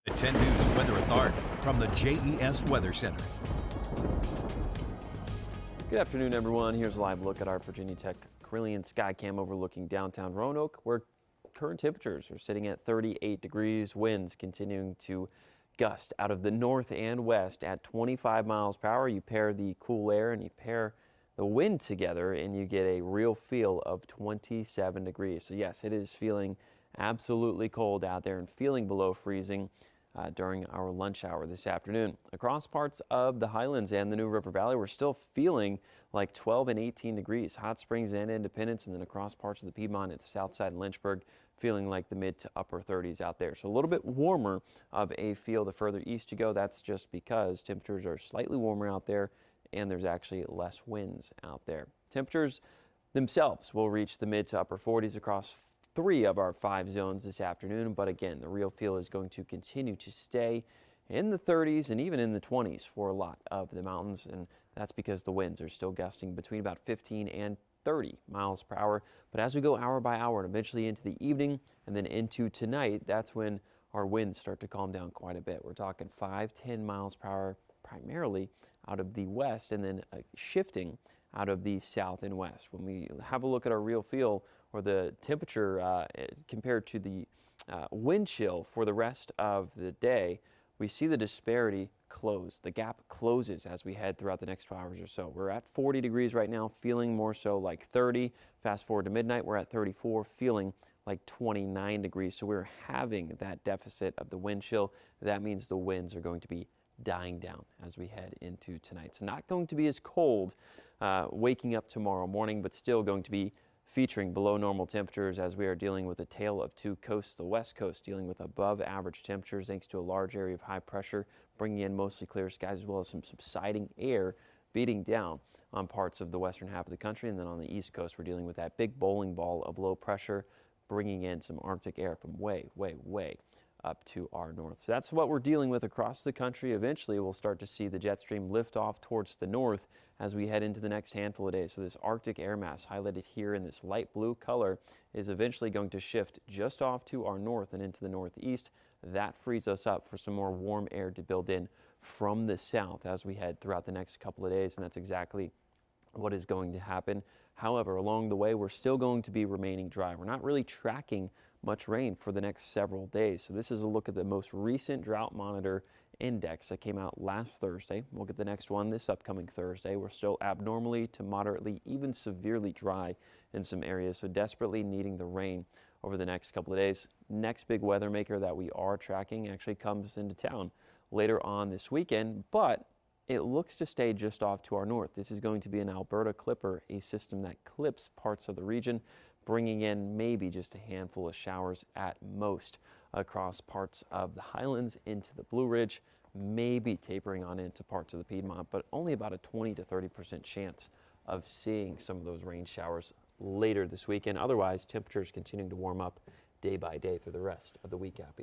At 10 News Weather Authority from the JES Weather Center. Good afternoon, everyone. Here's a live look at our Virginia Tech Carillion Skycam overlooking downtown Roanoke, where current temperatures are sitting at 38 degrees. Winds continuing to gust out of the north and west at 25 miles per hour. You pair the cool air and you pair the wind together and you get a real feel of 27 degrees. So yes, it is feeling absolutely cold out there and feeling below freezing during our lunch hour this afternoon. Across parts of the Highlands and the New River Valley, we're still feeling like 12 and 18 degrees. Hot Springs and Independence, and then across parts of the Piedmont at the south side and Lynchburg, feeling like the mid to upper 30s out there. So a little bit warmer of a feel the further east you go. That's just because temperatures are slightly warmer out there and there's actually less winds out there. Temperatures themselves will reach the mid to upper 40s across 3 of our 5 zones this afternoon, but again, the real feel is going to continue to stay in the 30s and even in the 20s for a lot of the mountains, and that's because the winds are still gusting between about 15 and 30 miles per hour. But as we go hour by hour and eventually into the evening and then into tonight, that's when our winds start to calm down quite a bit. We're talking 5-10 miles per hour primarily out of the west, and then shifting out of the south and west. When we have a look at our real feel, or the temperature compared to the wind chill for the rest of the day, we see the disparity close. The gap closes as we head throughout the next 2 hours or so. We're at 40 degrees right now, feeling more so like 30. Fast forward to midnight, we're at 34, feeling like 29 degrees. So we're having that deficit of the wind chill. That means the winds are going to be dying down as we head into tonight. So not going to be as cold waking up tomorrow morning, but still going to be featuring below normal temperatures as we are dealing with a tale of 2 coasts. The west coast dealing with above average temperatures thanks to a large area of high pressure, bringing in mostly clear skies, as well as some subsiding air beating down on parts of the western half of the country. And then on the east coast, we're dealing with that big bowling ball of low pressure, bringing in some Arctic air from way up to our north. So that's what we're dealing with across the country. Eventually, we'll start to see the jet stream lift off towards the north as we head into the next handful of days. So this Arctic air mass highlighted here in this light blue color is eventually going to shift just off to our north and into the northeast. That frees us up for some more warm air to build in from the south as we head throughout the next couple of days, and that's exactly what is going to happen. However, along the way, we're still going to be remaining dry. We're not really tracking much rain for the next several days. So this is a look at the most recent drought monitor index that came out last Thursday. We'll get the next one this upcoming Thursday. We're still abnormally to moderately, even severely dry in some areas, so desperately needing the rain over the next couple of days. Next big weather maker that we are tracking actually comes into town later on this weekend, but it looks to stay just off to our north. This is going to be an Alberta Clipper, a system that clips parts of the region, bringing in maybe just a handful of showers at most across parts of the Highlands into the Blue Ridge, maybe tapering on into parts of the Piedmont, but only about a 20 to 30% chance of seeing some of those rain showers later this weekend. Otherwise, temperatures continuing to warm up day by day through the rest of the week.